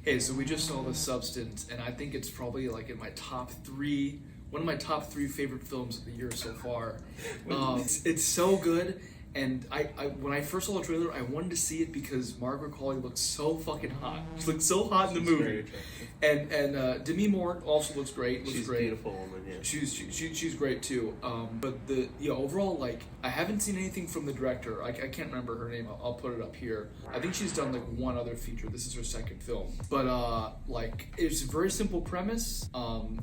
Hey, so we just saw The Substance, and I think it's probably like in my top three, one of my top three favorite films of the year so far. It's so good, and I when I first saw the trailer, I wanted to see it because Margaret Qualley looks so fucking hot. She looks so hot in the She's movie, very attractive. and Demi Moore also looks great. Looks She's great. a beautiful woman, yeah. She's great too. But the overall, like, I haven't seen anything from the director. I can't remember her name. I'll put it up here. I think she's done like one other feature. This is her second film. But like, it's a very simple premise.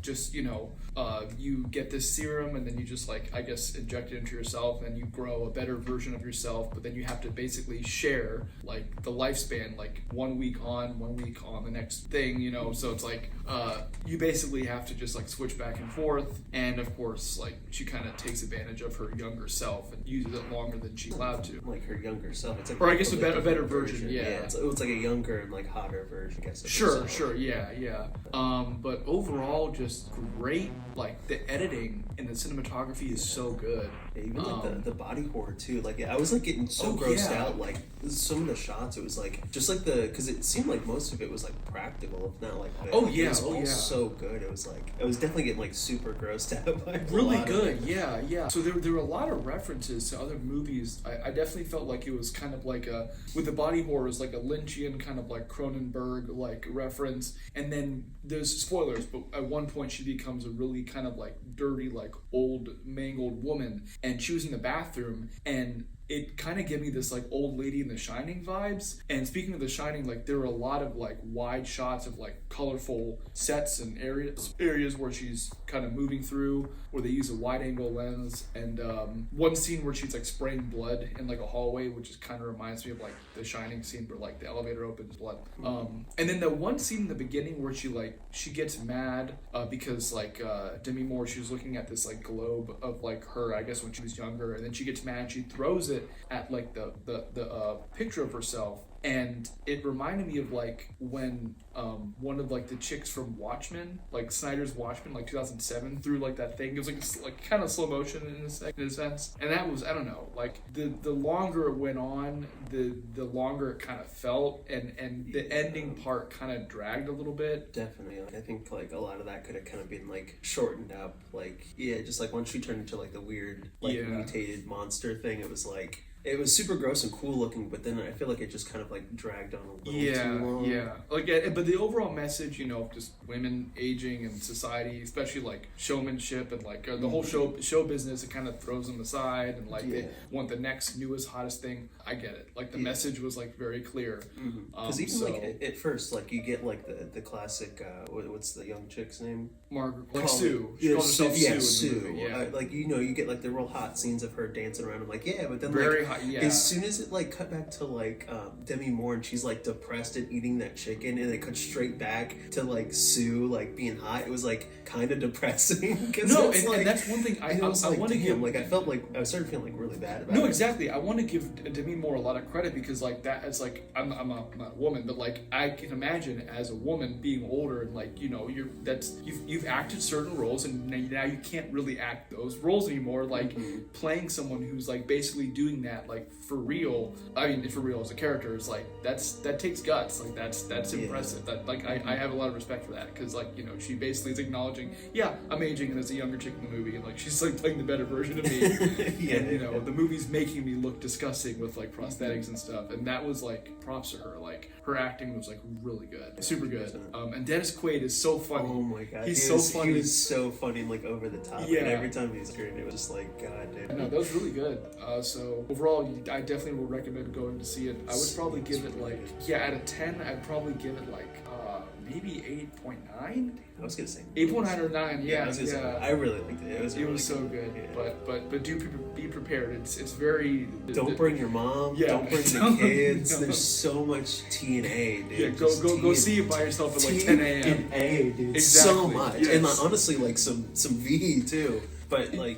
Just you get this serum and then you just, like, I guess, inject it into yourself and you grow a better version of yourself. But then you have to basically share like the lifespan, like 1 week on, 1 week on the next thing. So it's like you basically have to just like switch back and forth. And of course, like, she kind of takes advantage of her younger self and uses it longer than she's allowed to. Like her younger self. It's like Or I guess a like better version, yeah. It's like a younger and like hotter version, I guess. Of Sure, herself. yeah. But overall, just great. Like, the editing and the cinematography is so good. Yeah, even like the body horror too. Like, I was like getting so grossed out. Like, some of the shots, it was like just like because it seemed like most of it was like practical, if not like. It was all so good. It was like I was definitely getting like super grossed out by it. Really good, yeah. So there were a lot of references to other movies. I definitely felt like it was kind of like with the body horrors, like a Lynchian kind of like Cronenberg like reference. And then there's spoilers, but at one point she becomes a really kind of like dirty, like old mangled woman, and she was in the bathroom, and it kind of gave me this like old lady in The Shining vibes. And speaking of The Shining, like, there were a lot of like wide shots of like colorful sets and areas where she's kind of moving through, where they use a wide angle lens. And one scene where she's like spraying blood in like a hallway, which just kind of reminds me of like The Shining scene where like the elevator opens, blood. And then the one scene in the beginning where she gets mad because like Demi Moore, she was looking at this like globe of like her, I guess, when she was younger, and then she gets mad, she throws it at like the picture of herself. And it reminded me of like when one of like the chicks from Watchmen, like Snyder's Watchmen, like 2007, threw like that thing. It was like kind of slow motion in a sense. And that was, I don't know, like the longer it went on, the longer it kind of felt, and the ending part kind of dragged a little bit. Definitely. Like, I think like a lot of that could have kind of been like shortened up. Like, just like once she turned into like the weird like mutated monster thing, it was like. It was super gross and cool looking, but then I feel like it just kind of like dragged on a little too long. Yeah. Like, but the overall message, just women aging and society, especially like showmanship and like the whole show business, it kind of throws them aside, and like they want the next newest hottest thing. I get it. Like, the message was like very clear. Because even like at first, like you get like the classic. What's the young chick's name? Margaret, like Sue. She called herself Sue. Yeah. Like you get like the real hot scenes of her dancing around. I'm like, but then very like hot. Yeah. as soon as it like cut back to like Demi Moore and she's like depressed and eating that chicken, and it cut straight back to like Sue like being hot, it was like kind of depressing. No, and that's one thing I want to give. Like, I felt like I started feeling like really bad about it. No, exactly. I want to give Demi Moore a lot of credit because like that is like I'm not a woman, but like I can imagine as a woman being older and like you've acted certain roles and now you can't really act those roles anymore. Like playing someone who's like basically doing that like for real. I mean, for real as a character is like that takes guts. Like that's impressive. That like I have a lot of respect for that because like she basically is acknowledging, I'm aging and as a younger chick in the movie, and like she's like playing the better version of me. And the movie's making me look disgusting with like prosthetics and stuff, and that was like props to her. Like, her acting was like really good, super good. And Dennis Quaid is so funny. Oh my god, he's so funny. He was so funny and like over the top. Yeah. And every time he's screen, it was just like, god damn. No, that was really good. So overall, I definitely would recommend going to see it. I would probably give it like out of 10, I'd probably give it like maybe 8.9. I was gonna say 8.9 or 9. Yeah, I was gonna say, I really liked it. It was so good. Yeah. But do be prepared. It's very. Don't bring your mom. Yeah. Don't bring the kids. No. There's so much TNA, dude. Yeah, go see it by yourself at like 10 a.m. TNA, dude. Exactly. So much, and honestly, like some V too. But like